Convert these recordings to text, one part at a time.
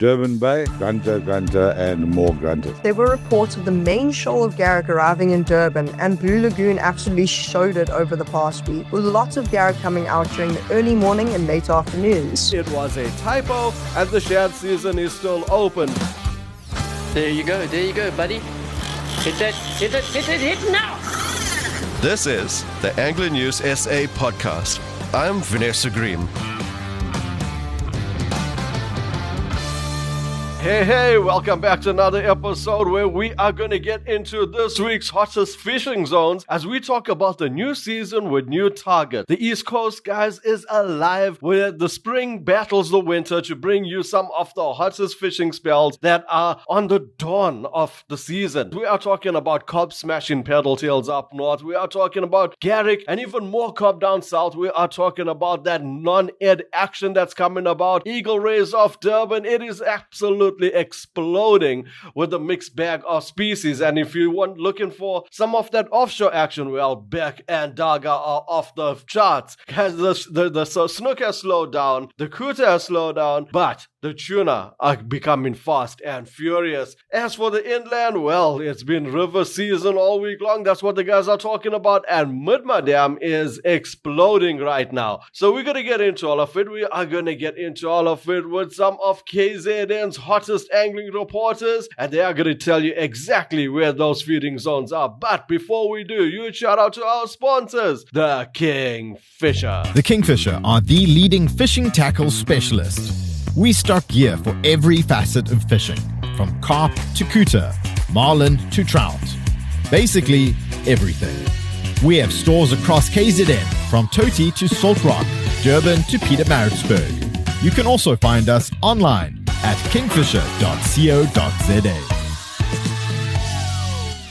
Durban Bay, grunter, and more grunters. There were reports of the main shoal of Garrick arriving in Durban, and Blue Lagoon absolutely showed it over the past week, with lots of Garrick coming out during the early morning and late afternoons. It was a typo, and the shad season is still open. There you go, buddy. Hit now! This is the Angler News SA podcast. I'm Vanessa Green. Hey, welcome back to another episode where we are going to get into this week's hottest fishing zones as we talk about the new season with new targets. The East Coast, guys, is alive where the spring battles the winter to bring you some of the hottest fishing spells that are on the dawn of the season. We are talking about cob smashing pedal tails up north. We are talking about Garrick and even more cob down south. We are talking about that non-ed action that's coming about. Eagle rays off Durban. It is absolutely exploding with a mixed bag of species. And if you want looking for some of that offshore action, well, Beck and Daga are off the charts. The snook has slowed down, the kuta has slowed down, but the tuna are becoming fast and furious. As for the inland, well, it's been river season all week long. That's what the guys are talking about. And Midma Dam is exploding right now. So we're going to get into all of it. We are going to get into all of it with some of KZN's hottest angling reporters. And they are going to tell you exactly where those feeding zones are. But before we do, huge shout out to our sponsors, the Kingfisher. The Kingfisher are the leading fishing tackle specialist. We stock gear for every facet of fishing, from carp to kuta, marlin to trout. Basically, everything. We have stores across KZN, from Toti to Salt Rock, Durban to Pietermaritzburg. You can also find us online at kingfisher.co.za.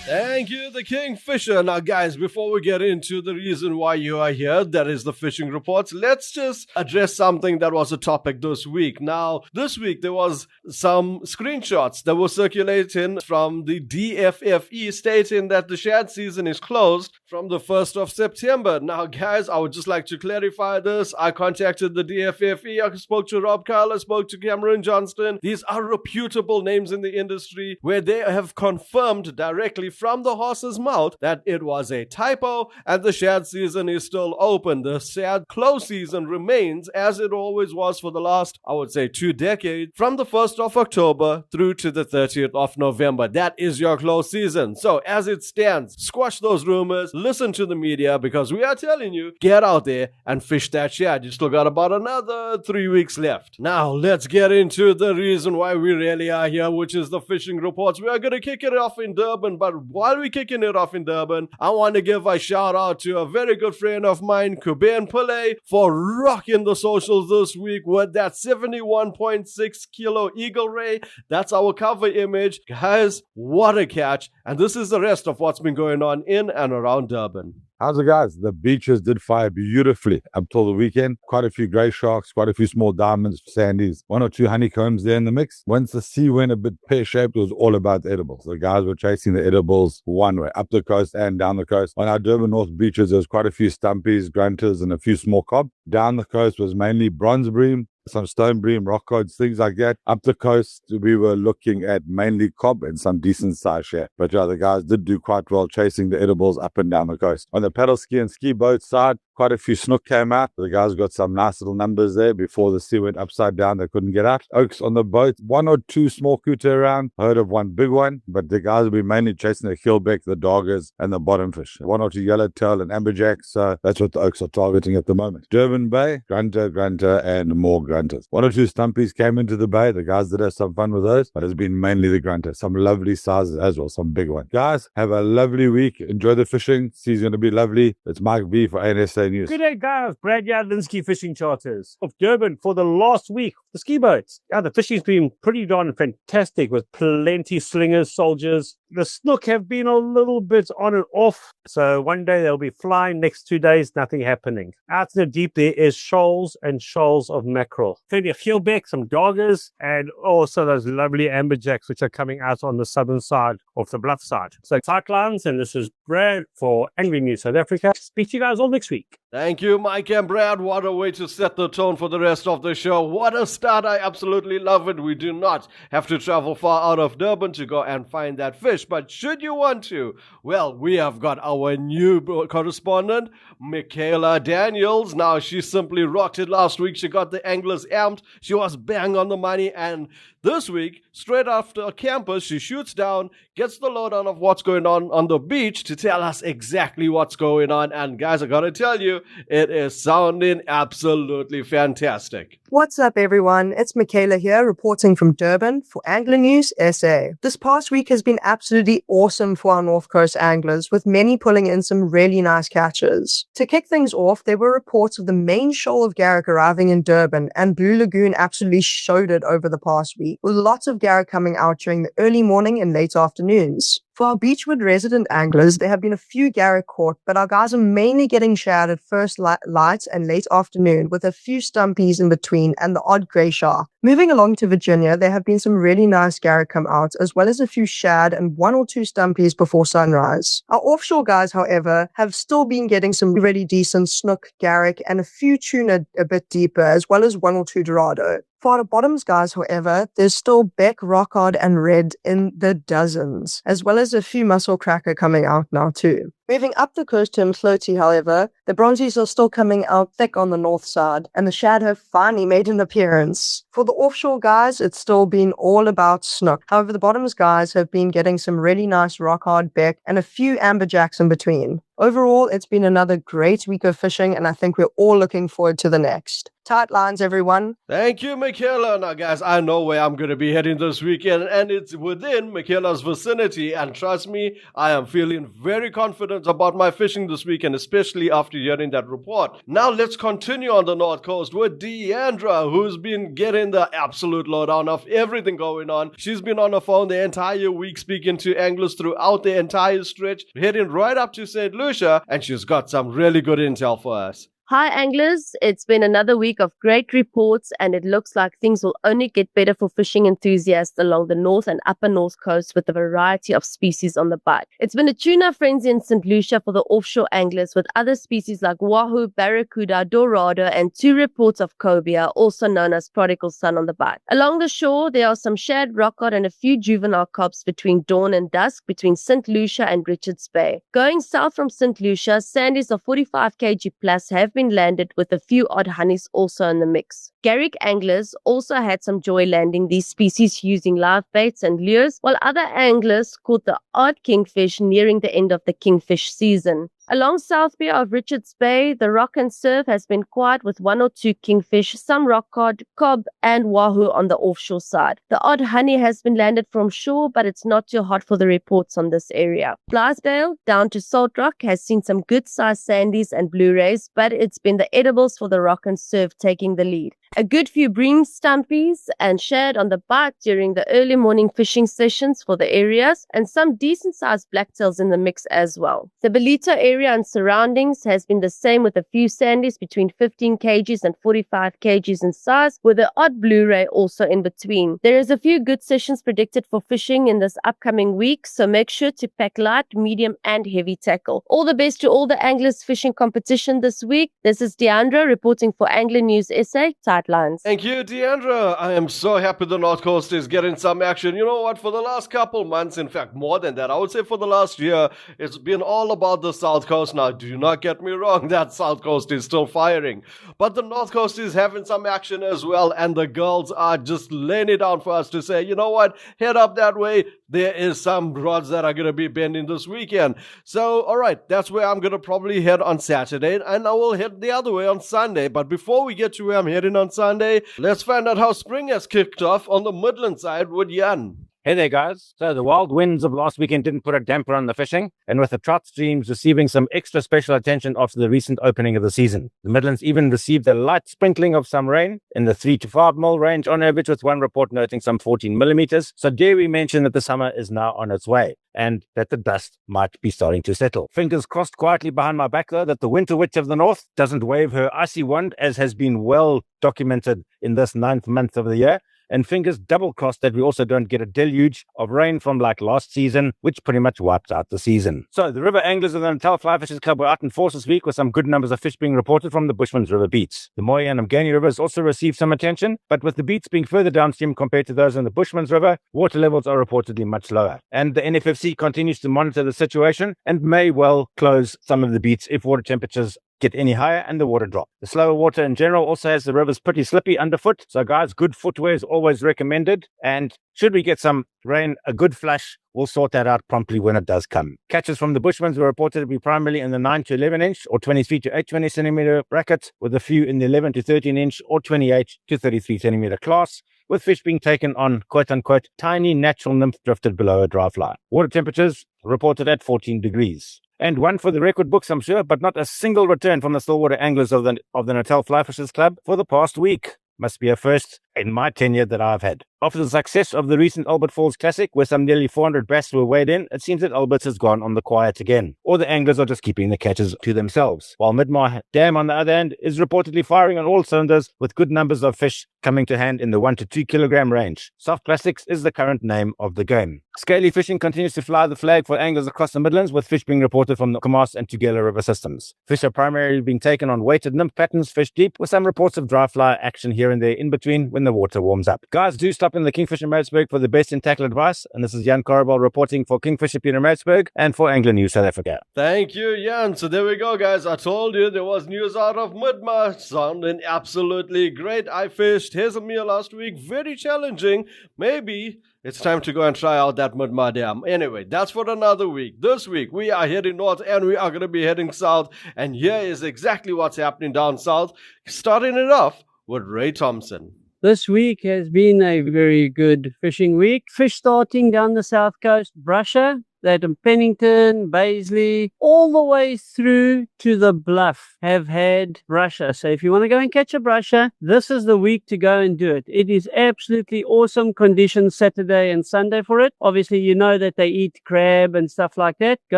Thank you, the Kingfisher. Now, guys, before we get into the reason why you are here, that is the fishing reports, let's just address something that was a topic this week. Now, this week, there was some screenshots that were circulating from the DFFE stating that the shad season is closed from the 1st of September. Now, guys, I would just like to clarify this. I contacted the DFFE. I spoke to Rob Kyle. I spoke to Cameron Johnston. These are reputable names in the industry where they have confirmed directly from the horse's mouth that it was a typo and the shad season is still open. The shad close season remains as it always was for the last, I would say, 2 decades, from the 1st of October through to the 30th of November. That is your close season. So as it stands, squash those rumors, listen to the media, because we are telling you, get out there and fish that shad. You still got about another 3 weeks left. Now let's get into the reason why we really are here, which is the fishing reports. We are going to kick it off in Durban, but while we're kicking it off in Durban, I want to give a shout out to a very good friend of mine, Kuben Pillay, for rocking the socials this week with that 71.6 kilo eagle ray. That's our cover image. Guys, what a catch. And this is the rest of what's been going on in and around Durban. How's it, guys? The beaches did fire beautifully up till the weekend. Quite a few grey sharks, quite a few small diamonds, sandies, 1 or 2 honeycombs there in the mix. Once the sea went a bit pear-shaped, it was all about the edibles. The guys were chasing the edibles one way, up the coast and down the coast. On our Durban North beaches, there was quite a few stumpies, grunters, and a few small cob. Down the coast was mainly bronze bream, some stone bream, rock cods, things like that. Up the coast, we were looking at mainly cob and some decent size shad. But yeah, the guys did do quite well chasing the edibles up and down the coast. On the paddle ski and ski boat side, quite a few snook came out. The guys got some nice little numbers there before the sea went upside down. They couldn't get out. Oaks on the boat, 1 or 2 small kuta around. I heard of one big one, but the guys will be mainly chasing the keelback, the doggers, and the bottom fish. 1 or 2 yellowtail and amberjack. So that's what the oaks are targeting at the moment. Durban Bay, grunter, and more grunters. 1 or 2 stumpies came into the bay. The guys did have some fun with those, but it's been mainly the grunter. Some lovely sizes as well, some big ones. Guys, have a lovely week. Enjoy the fishing. Sea's going to be lovely. It's Mike V for ANSA News. Good day, guys. Brad Yadlinski Fishing Charters of Durban for the last week. The ski boats. Yeah, the fishing's been pretty darn fantastic with plenty slingers, soldiers, The snook have been a little bit on and off. So one day they'll be flying, next 2 days, nothing happening. Out in the deep there is shoals and shoals of mackerel. Plenty of keelback, some doggers, and also those lovely amberjacks which are coming out on the southern side of the bluff side. So tight lines, and this is Brad for Angling News South Africa. Speak to you guys all next week. Thank you, Mike and Brad. What a way to set the tone for the rest of the show. What a start. I absolutely love it. We do not have to travel far out of Durban to go and find that fish. But should you want to, well, we have got our new correspondent, Michaela Daniels. Now, she simply rocked it last week. She got the anglers amped. She was bang on the money. And this week, straight after campus, she shoots down, gets the lowdown of what's going on the beach to tell us exactly what's going on. And guys, I gotta tell you, it is sounding absolutely fantastic. What's up, everyone? It's Michaela here, reporting from Durban for Angling News SA. This past week has been absolutely awesome for our North Coast anglers, with many pulling in some really nice catches. To kick things off, there were reports of the main shoal of Garrick arriving in Durban, and Blue Lagoon absolutely showed it over the past week, with lots of Garrick coming out during the early morning and late afternoons. For our Beachwood resident anglers, there have been a few Garrick caught, but our guys are mainly getting shad at first light and late afternoon, with a few stumpies in between and the odd grey shark. Moving along to Virginia, there have been some really nice Garrick come out, as well as a few shad and 1 or 2 stumpies before sunrise. Our offshore guys, however, have still been getting some really decent snook, Garrick, and a few tuna a bit deeper, as well as 1 or 2 dorado. For our bottoms guys, however, there's still beck, rockard, and red in the dozens, as well as a few mussel cracker coming out now too. Moving up the coast to Mfloti, however, the bronzies are still coming out thick on the north side, and the shad have finally made an appearance. For the offshore guys, it's still been all about snook. However, the bottoms guys have been getting some really nice rockard, beck, and a few amberjacks in between. Overall, it's been another great week of fishing, and I think we're all looking forward to the next. Tight lines, everyone. Thank you, Michaela. Now, guys, I know where I'm going to be heading this weekend, and it's within Michaela's vicinity. And trust me, I am feeling very confident about my fishing this weekend, especially after hearing that report. Now, let's continue on the North Coast with Deandra, who's been getting the absolute lowdown of everything going on. She's been on the phone the entire week speaking to anglers throughout the entire stretch, heading right up to St. Lucia, and she's got some really good intel for us. Hi anglers, it's been another week of great reports and it looks like things will only get better for fishing enthusiasts along the north and upper north coast with a variety of species on the bite. It's been a tuna frenzy in St. Lucia for the offshore anglers with other species like wahoo, barracuda, dorado and 2 reports of cobia, also known as prodigal son, on the bite. Along the shore there are some shad, rockcod and a few juvenile cobs between dawn and dusk between St. Lucia and Richards Bay. Going south from St. Lucia, sandies of 45 kg plus have been landed with a few odd honeys also in the mix. Garrick anglers also had some joy landing these species using live baits and lures, while other anglers caught the odd kingfish nearing the end of the kingfish season. Along South Pier of Richards Bay, the rock and surf has been quiet with 1 or 2 kingfish, some rockcod, cob and wahoo on the offshore side. The odd honey has been landed from shore, but it's not too hot for the reports on this area. Blithedale down to Salt Rock has seen some good sized sandies and Blu-rays, but it's been the edibles for the rock and surf taking the lead. A good few bream stumpies and shad on the bite during the early morning fishing sessions for the areas, and some decent sized blacktails in the mix as well. The Belito area and surroundings has been the same, with a few sandies between 15 kgs and 45 kgs in size, with the odd Blu-ray also in between. There is a few good sessions predicted for fishing in this upcoming week, so make sure to pack light, medium and heavy tackle. All the best to all the anglers fishing competition this week. This is Deandra reporting for Angling News SA. Lines. Thank you, Deandra. I am so happy the North Coast is getting some action. You know what? For the last couple months, in fact, more than that, I would say for the last year, it's been all about the South Coast. Now, do not get me wrong, that South Coast is still firing. But the North Coast is having some action as well, and the girls are just laying it down for us to say, you know what? Head up that way. There is some rods that are going to be bending this weekend. So, all right, that's where I'm going to probably head on Saturday, and I will head the other way on Sunday. But before we get to where I'm heading on Sunday, let's find out how spring has kicked off on the Midland side with Jan. Hey there, guys. So the wild winds of last weekend didn't put a damper on the fishing, and with the trout streams receiving some extra special attention after the recent opening of the season. The Midlands even received a light sprinkling of some rain in the 3 to 5 mil range on average, with one report noting some 14 millimeters. So dare we mention that the summer is now on its way and that the dust might be starting to settle. Fingers crossed quietly behind my back, though, that the winter witch of the north doesn't wave her icy wand, as has been well documented in this 9th month of the year. And fingers double crossed that we also don't get a deluge of rain from like last season, which pretty much wiped out the season. So the river anglers of the Natal Fly Fishers Club were out in force this week with some good numbers of fish being reported from the Bushman's River beats. The Moy and Mgani rivers also received some attention, but with the beats being further downstream compared to those in the Bushman's River, water levels are reportedly much lower. And the NFFC continues to monitor the situation and may well close some of the beats if water temperatures get any higher and the water drop. The slower water in general also has the rivers pretty slippy underfoot, so guys, good footwear is always recommended, and should we get some rain, a good flash will sort that out promptly when it does come. Catches from the Bushmans were reported to be primarily in the 9 to 11 inch or 23 to 820 centimeter bracket, with a few in the 11 to 13 inch or 28 to 33 centimeter class, with fish being taken on quote-unquote tiny natural nymph drifted below a dry fly. Water temperatures reported at 14 degrees. And one for the record books, I'm sure, but not a single return from the stillwater anglers of the Natal Fly Fishers Club for the past week. Must be a first in my tenure that I've had. After the success of the recent Albert Falls Classic, where some nearly 400 bass were weighed in, it seems that Albert's has gone on the quiet again, or the anglers are just keeping the catches to themselves. While Midmar Dam, on the other hand, is reportedly firing on all cylinders, with good numbers of fish coming to hand in the 1 to 2 kilogram range. Soft Classics is the current name of the game. Scaly fishing continues to fly the flag for anglers across the Midlands, with fish being reported from the Kamas and Tugela river systems. Fish are primarily being taken on weighted nymph patterns, fish deep, with some reports of dry fly action here and there in between when the water warms up. Guys, do stop in the Kingfisher Maritzburg for the best in tackle advice, and this is Jan Korabal reporting for Kingfisher Peter Maritzburg and for Angler News South Africa. Thank you, Jan. So there we go, guys. I told you there was news out of Midmar, sounding absolutely great. I fished Hazelmere last week, very challenging. Maybe it's time to go and try out that Midmar Dam. Anyway, that's for another week. This week, we are heading north and we are going to be heading south. And here is exactly what's happening down south. Starting it off with Ray Thompson. This week has been a very good fishing week. Fish starting down the south coast, Brusher, that in Pennington, Baisley, all the way through to the Bluff have had brusher. So if you want to go and catch a brusher, this is the week to go and do it. It is absolutely awesome conditions Saturday and Sunday for it. Obviously, you know that they eat crab and stuff like that. Go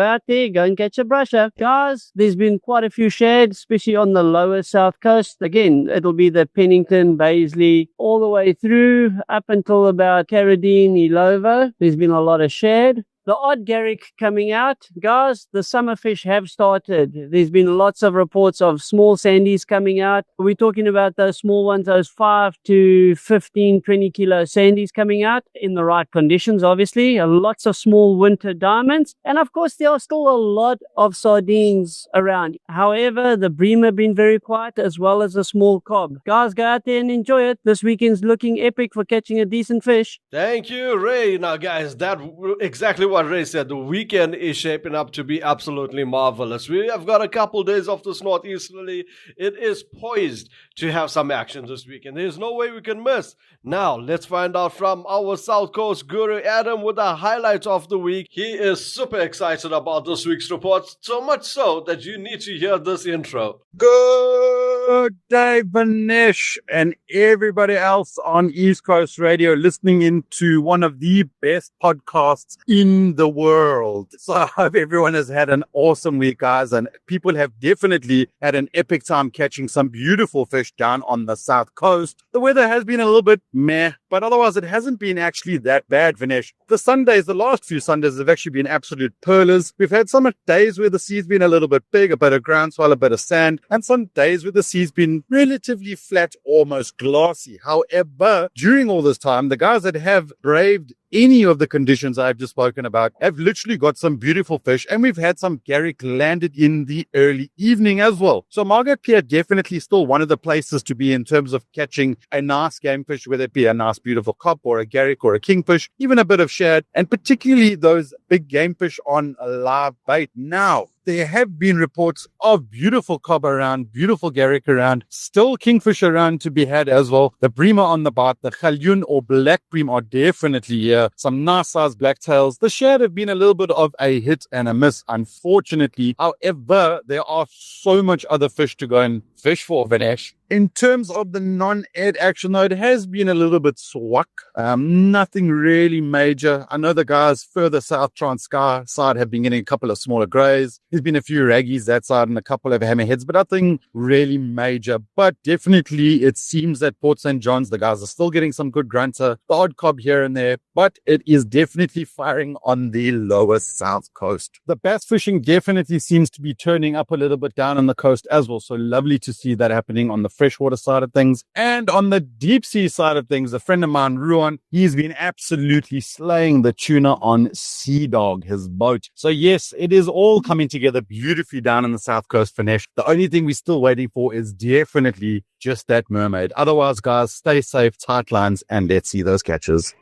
out there, go and catch a brusher. Guys, there's been quite a few shad, especially on the lower south coast. Again, it'll be the Pennington, Baisley, all the way through up until about Carradine, Ilovo. There's been a lot of shad. The odd garrick coming out. Guys, the summer fish have started. There's been lots of reports of small sandies coming out. We're talking about those small ones, those 5 to 15, 20 kilo sandies coming out in the right conditions, obviously. Lots of small winter diamonds. And of course, there are still a lot of sardines around. However, the bream have been very quiet, as well as the small cob. Guys, go out there and enjoy it. This weekend's looking epic for catching a decent fish. Thank you, Ray. Now, guys, that exactly what Ray said. The weekend is shaping up to be absolutely marvelous. We have got a couple days of this northeasterly. It is poised to have some action this weekend. There's no way we can miss. Now, let's find out from our South Coast guru, Adam, with the highlights of the week. He is super excited about this week's report, so much so that you need to hear this intro. Good day, Vinesh, and everybody else on East Coast Radio listening into one of the best podcasts in the world. So I hope everyone has had an awesome week, guys, and people have definitely had an epic time catching some beautiful fish down on the South Coast. The weather has been a little bit meh, but otherwise it hasn't been actually that bad, Vinesh. The last few Sundays have actually been absolute pearlers. We've had some days where the sea's been a little bit big, a bit of groundswell, a bit of sand, and some days where the sea's been relatively flat, almost glassy. However, during all this time, the guys that have braved any of the conditions I've just spoken about have literally got some beautiful fish, and we've had some garrick landed in the early evening as well. So Margaret Pier definitely still one of the places to be in terms of catching a nice game fish, whether it be a nice beautiful cop or a garrick or a kingfish, even a bit of shad, and particularly those big game fish on a live bait. Now, there have been reports of beautiful cob around, beautiful garrick around, still kingfish around to be had as well. The breamer on the bite, the galjoen or black bream are definitely here. Some nice sized blacktails. The shad have been a little bit of a hit and a miss, unfortunately. However, there are so much other fish to go and fish for, Vinesh. In terms of the non-ed action, though, it has been a little bit swak. Nothing really major. I know the guys further south, Transkei side, have been getting a couple of smaller greys. There's been a few raggies that side and a couple of hammerheads, but nothing really major. But definitely, it seems that Port St. John's, the guys are still getting some good grunter, the odd cob here and there, but it is definitely firing on the lower south coast. The bass fishing definitely seems to be turning up a little bit down on the coast as well. So lovely to see that happening on the freshwater side of things. And on the deep sea side of things, a friend of mine, Ruan, he's been absolutely slaying the tuna on Sea Dog, his boat. So yes, it is all coming together beautifully down on the south coast, Vinesh. The only thing we're still waiting for is definitely just that mermaid. Otherwise, guys, stay safe, tight lines, and let's see those catches.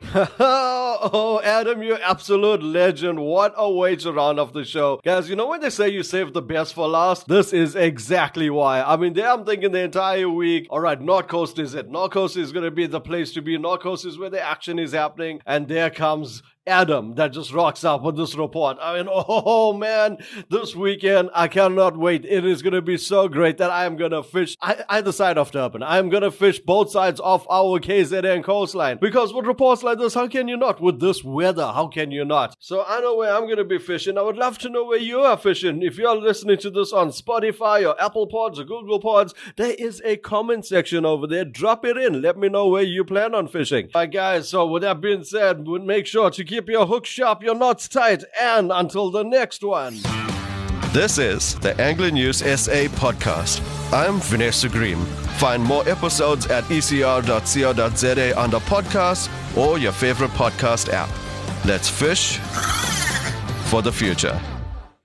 Oh, Adam, you absolute legend. What a way to round off the show. Guys, you know when they say you save the best for last? This is exactly why. I mean, there I'm thinking the entire week, all right, North Coast is it. North Coast is going to be the place to be. North Coast is where the action is happening. And there comes Adam that just rocks up with this report. I mean, oh man, this weekend, I cannot wait. It is going to be so great that I am going to fish either side of Durban. I am going to fish both sides of our KZN coastline. Because with reports like this, how can you not? With this weather, how can you not? So I know where I'm going to be fishing. I would love to know where you are fishing. If you're listening to this on Spotify or Apple Pods or Google Pods, there is a comment section over there. Drop it in. Let me know where you plan on fishing. All right, guys, so with that being said, we'll make sure to keep your hook sharp, your knots tight, and until the next one. This is the Angler News SA podcast. I'm Vanessa Green. Find more episodes at ecr.co.za under podcasts or your favorite podcast app. Let's fish for the future.